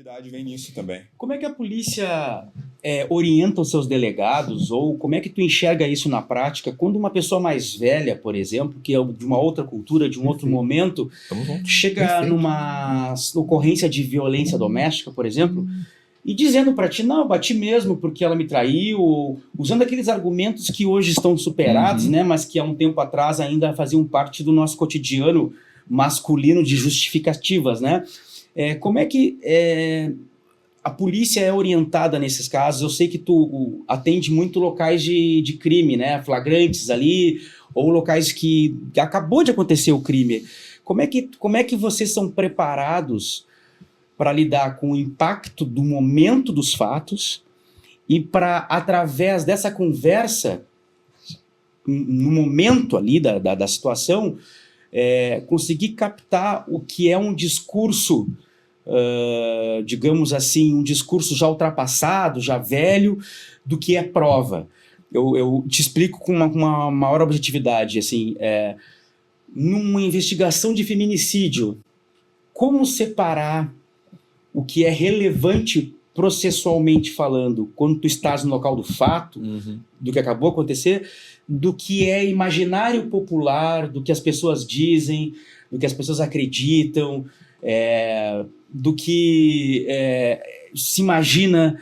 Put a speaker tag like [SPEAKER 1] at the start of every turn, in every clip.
[SPEAKER 1] criatividade vem nisso também.
[SPEAKER 2] Como é que a polícia orienta os seus delegados, ou como é que tu enxerga isso na prática, quando uma pessoa mais velha, por exemplo, que é de uma outra cultura, de um outro momento, chega numa ocorrência de violência doméstica, por exemplo, e dizendo para ti, não, eu bati mesmo porque ela me traiu, usando aqueles argumentos que hoje estão superados, né, mas que há um tempo atrás ainda faziam parte do nosso cotidiano masculino de justificativas, né? Como é que a polícia é orientada nesses casos? Eu sei que tu atende muito locais de crime, né? Flagrantes ali, ou locais que acabou de acontecer o crime. Como é que vocês são preparados para lidar com o impacto do momento dos fatos e para, através dessa conversa, no momento ali da situação, conseguir captar o que é um discurso, digamos assim, um discurso já ultrapassado, já velho, do que é prova. Eu te explico com uma maior objetividade. Assim, numa investigação de feminicídio, como separar o que é relevante processualmente falando, quando tu estás no local do fato, do que acabou de acontecer, do que é imaginário popular, do que as pessoas dizem, do que as pessoas acreditam, do que se imagina.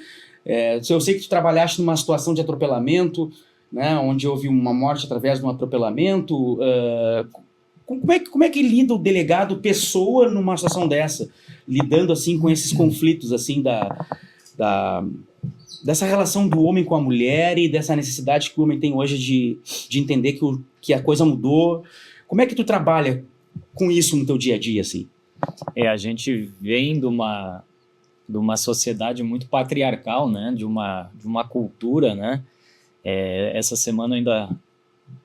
[SPEAKER 2] Eu sei que tu trabalhaste numa situação de atropelamento, né, onde houve uma morte através de um atropelamento. Como é que lida o delegado pessoa numa situação dessa? Lidando assim com esses conflitos assim dessa relação do homem com a mulher e dessa necessidade que o homem tem hoje de entender que a coisa mudou. Como é que tu trabalha com isso no teu dia a dia, assim?
[SPEAKER 3] A gente vem de uma sociedade muito patriarcal, né? De uma cultura, né? Essa semana eu ainda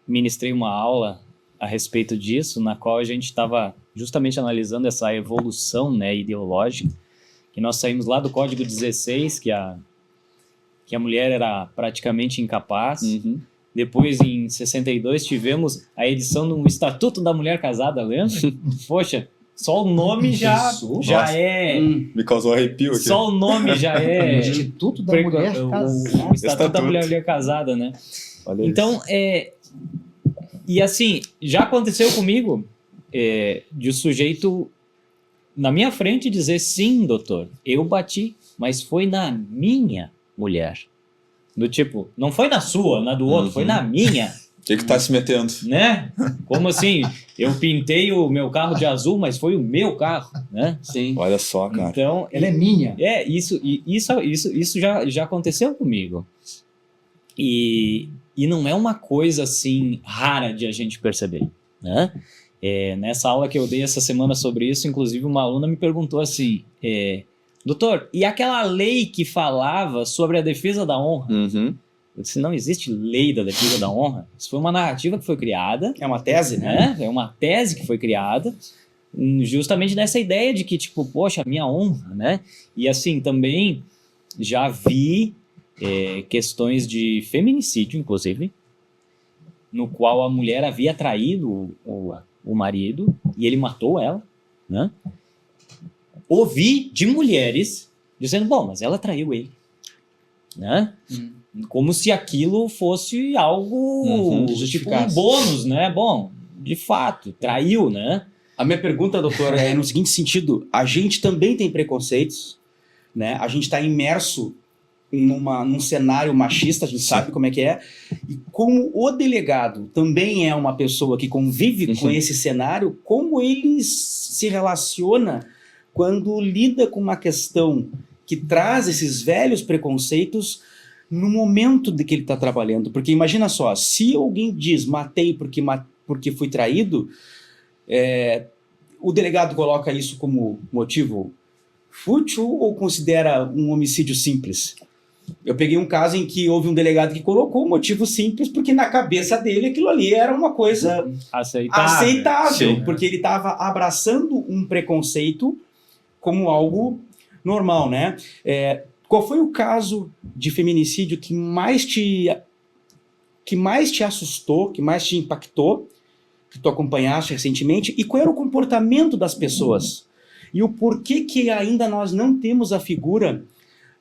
[SPEAKER 3] ministrei uma aula a respeito disso, na qual a gente estava justamente analisando essa evolução, né, ideológica, que nós saímos lá do Código 16, que a mulher era praticamente incapaz. Depois, em 62, tivemos a edição do Estatuto da Mulher Casada, lembra? Poxa, só o nome já é...
[SPEAKER 1] Me causou arrepio aqui.
[SPEAKER 3] Só o nome já é...
[SPEAKER 4] Instituto da Mulher Casada.
[SPEAKER 3] O Estatuto da Mulher Casada, né?
[SPEAKER 1] Olha
[SPEAKER 3] então,
[SPEAKER 1] isso.
[SPEAKER 3] E assim, já aconteceu comigo de o sujeito na minha frente dizer, sim, doutor, eu bati, mas foi na minha mulher. Do tipo, não foi na sua, na do outro, foi na minha.
[SPEAKER 1] O que tá se metendo?
[SPEAKER 3] Né? Como assim? Eu pintei o meu carro de azul, mas foi o meu carro, né?
[SPEAKER 2] Sim.
[SPEAKER 1] Olha só, cara.
[SPEAKER 3] Então,
[SPEAKER 4] ela é minha.
[SPEAKER 3] Isso já aconteceu comigo. E não é uma coisa assim rara de a gente perceber, né? Nessa aula que eu dei essa semana sobre isso, inclusive uma aluna me perguntou assim, doutor, e aquela lei que falava sobre a defesa da honra? Eu disse, não existe lei da defesa da honra. Isso foi uma narrativa que foi criada.
[SPEAKER 2] É uma tese, né?
[SPEAKER 3] É uma tese que foi criada justamente nessa ideia de que, tipo, poxa, minha honra, né? E assim, também já vi questões de feminicídio, inclusive, no qual a mulher havia traído o marido e ele matou ela, né? Ouvi de mulheres dizendo, bom, mas ela traiu ele, né? Como se aquilo fosse algo, tipo um bônus, né? Bom, de fato, traiu, né?
[SPEAKER 2] A minha pergunta, doutor, é no seguinte sentido, a gente também tem preconceitos, né? A gente está imerso num cenário machista, a gente sabe como é que é, e como o delegado também é uma pessoa que convive com esse cenário, como ele se relaciona quando lida com uma questão que traz esses velhos preconceitos no momento de que ele está trabalhando. Porque imagina só, se alguém diz matei porque fui traído, o delegado coloca isso como motivo fútil ou considera um homicídio simples? Eu peguei um caso em que houve um delegado que colocou um motivo simples porque na cabeça dele aquilo ali era uma coisa aceitável, porque ele estava abraçando um preconceito como algo normal, né? Qual foi o caso de feminicídio que mais te assustou, que mais te impactou, que tu acompanhaste recentemente, e qual era o comportamento das pessoas E o porquê que ainda nós não temos a figura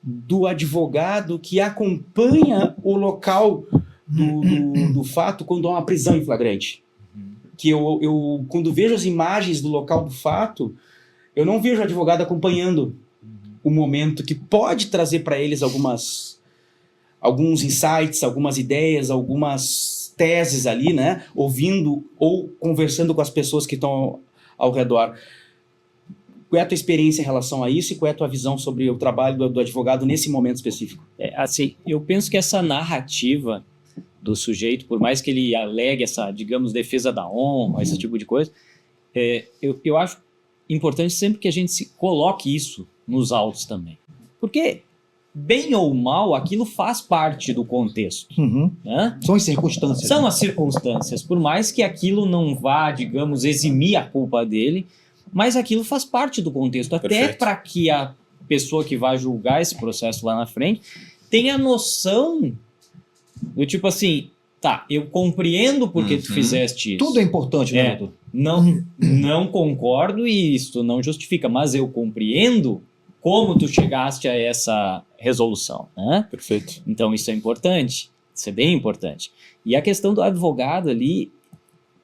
[SPEAKER 2] do advogado que acompanha o local do fato quando há uma prisão em flagrante. Que eu quando vejo as imagens do local do fato, eu não vejo o advogado acompanhando o momento que pode trazer para eles alguns insights, algumas ideias, algumas teses ali, né? Ouvindo ou conversando com as pessoas que estão ao redor. Qual é a tua experiência em relação a isso e qual é a tua visão sobre o trabalho do advogado nesse momento específico?
[SPEAKER 3] Assim, eu penso que essa narrativa do sujeito, por mais que ele alegue essa, digamos, defesa da honra, esse tipo de coisa, eu acho importante sempre que a gente se coloque isso nos autos também. Porque, bem ou mal, aquilo faz parte do contexto. Né?
[SPEAKER 4] São as circunstâncias.
[SPEAKER 3] São as circunstâncias. Por mais que aquilo não vá, digamos, eximir a culpa dele, mas aquilo faz parte do contexto. Até para que a pessoa que vai julgar esse processo lá na frente tenha noção do tipo assim, tá, eu compreendo porque tu fizeste isso.
[SPEAKER 4] Tudo é importante, né, doutor?
[SPEAKER 3] Não concordo e isso não justifica, mas eu compreendo como tu chegaste a essa resolução, né?
[SPEAKER 1] Perfeito.
[SPEAKER 3] Então isso é importante, isso é bem importante. E a questão do advogado ali,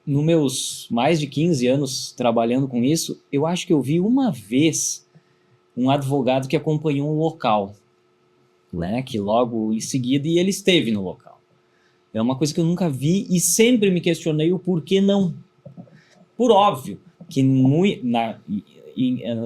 [SPEAKER 3] nos meus mais de 15 anos trabalhando com isso, eu acho que eu vi uma vez um advogado que acompanhou um local, né? Que logo em seguida, e ele esteve no local. É uma coisa que eu nunca vi e sempre me questionei o porquê não. Por óbvio, que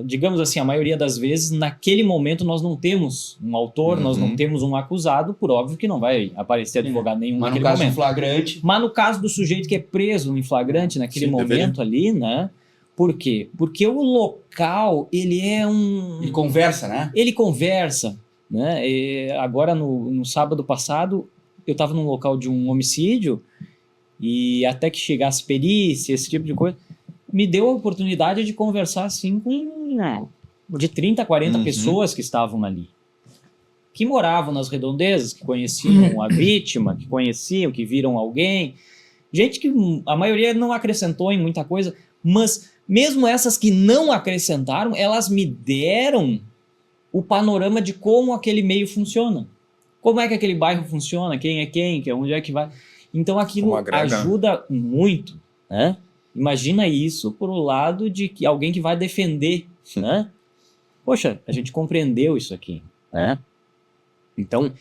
[SPEAKER 3] digamos assim, a maioria das vezes, naquele momento nós não temos um autor, nós não temos um acusado, por óbvio que não vai aparecer advogado nenhum naquele momento.
[SPEAKER 2] Mas no caso do flagrante...
[SPEAKER 3] Mas no caso do sujeito que é preso em flagrante naquele momento ali, né? Por quê? Porque o local, ele é um...
[SPEAKER 2] Ele conversa, né?
[SPEAKER 3] Ele conversa, né? E agora, no sábado passado, eu estava num local de um homicídio e até que chegasse perícia, esse tipo de coisa, me deu a oportunidade de conversar assim com de 30, 40 pessoas que estavam ali, que moravam nas redondezas, que conheciam a vítima, que conheciam, que viram alguém, gente que a maioria não acrescentou em muita coisa, mas mesmo essas que não acrescentaram, elas me deram o panorama de como aquele meio funciona. Como é que aquele bairro funciona, quem é quem, onde é que vai. Então aquilo ajuda muito, né? Imagina isso por o lado de que alguém que vai defender, né? Poxa, a gente compreendeu isso aqui, né? Então,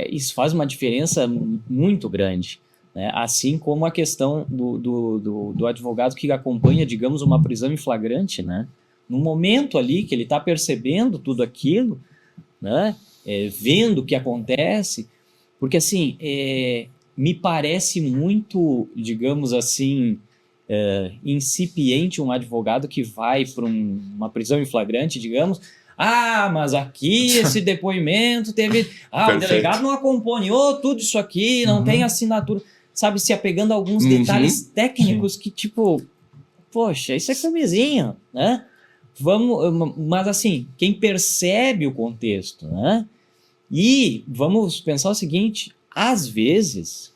[SPEAKER 3] isso faz uma diferença muito grande, né? Assim como a questão do advogado que acompanha, digamos, uma prisão em flagrante, né? No momento ali que ele está percebendo tudo aquilo, né? Vendo o que acontece, porque assim, me parece muito, digamos assim, incipiente um advogado que vai para uma prisão em flagrante, digamos, mas aqui esse depoimento teve, o delegado não acompanhou tudo isso aqui, não tem assinatura, sabe, se apegando a alguns detalhes técnicos que tipo, poxa, isso é camisinha, né? Mas assim, quem percebe o contexto, né? E vamos pensar o seguinte, às vezes,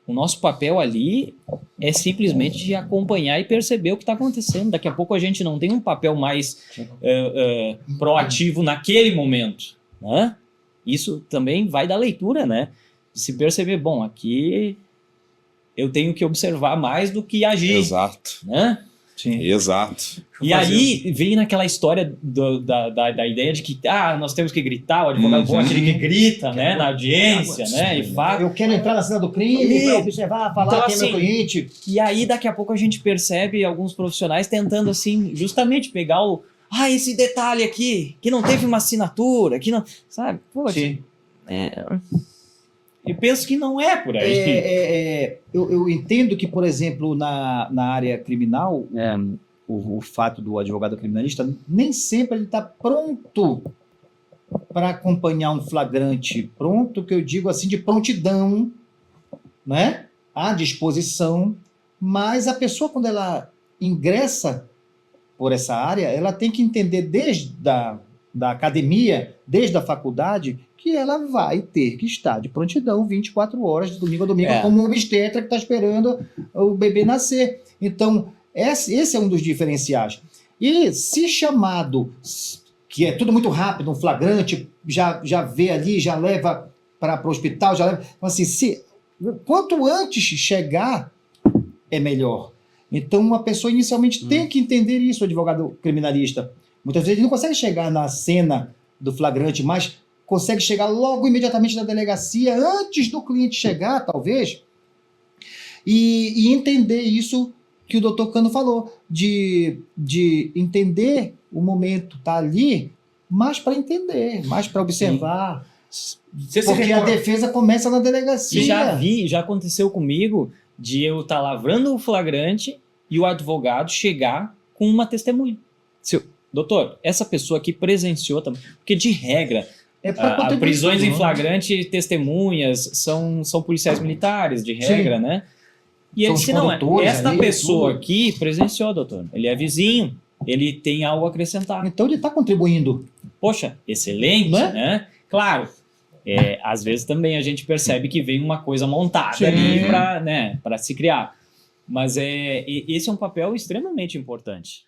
[SPEAKER 3] o nosso papel ali é simplesmente de acompanhar e perceber o que está acontecendo. Daqui a pouco a gente não tem um papel mais proativo naquele momento, né? Isso também vai da leitura, né? Se perceber, bom, aqui eu tenho que observar mais do que agir.
[SPEAKER 1] Exato.
[SPEAKER 3] Né?
[SPEAKER 1] Sim. Exato.
[SPEAKER 3] E aí vem naquela história da ideia de que nós temos que gritar, o advogado bom é aquele que grita, né, na audiência, né, e fala.
[SPEAKER 4] Eu quero entrar na cena do crime, para observar, falar
[SPEAKER 3] então,
[SPEAKER 4] quem é meu cliente.
[SPEAKER 3] E aí daqui a pouco a gente percebe alguns profissionais tentando assim, justamente pegar esse detalhe aqui, que não teve uma assinatura, que não, sabe, poxa.
[SPEAKER 2] Sim.
[SPEAKER 3] Eu penso que não é por aí.
[SPEAKER 4] Eu entendo que, por exemplo, na área criminal, o fato do advogado criminalista, nem sempre ele está pronto para acompanhar um flagrante, pronto, que eu digo assim, de prontidão, né? À disposição, mas a pessoa, quando ela ingressa por essa área, ela tem que entender desde da academia, desde a faculdade, que ela vai ter que estar de prontidão 24 horas, de domingo a domingo, como um obstetra que está esperando o bebê nascer. Então, esse é um dos diferenciais. E se chamado, que é tudo muito rápido, um flagrante, já vê ali, já leva para o hospital, já leva. Então, assim, quanto antes chegar, é melhor. Então, uma pessoa inicialmente tem que entender isso, o advogado criminalista. Muitas vezes ele não consegue chegar na cena do flagrante, mas consegue chegar logo imediatamente na delegacia, antes do cliente chegar, talvez, e entender isso que o doutor Cano falou, de entender o momento, tá ali, mais para entender, mais para observar. Porque a defesa começa na delegacia.
[SPEAKER 3] Já aconteceu comigo de eu estar lavrando o flagrante e o advogado chegar com uma testemunha. Doutor, essa pessoa aqui presenciou também, porque de regra, prisões em flagrante, testemunhas, são policiais militares, de regra, né? E ele disse, não, esta pessoa aqui presenciou, doutor, ele é vizinho, ele tem algo a acrescentar.
[SPEAKER 4] Então ele está contribuindo.
[SPEAKER 3] Poxa, excelente, né? Claro, às vezes também a gente percebe que vem uma coisa montada ali para se criar. Mas esse é um papel extremamente importante.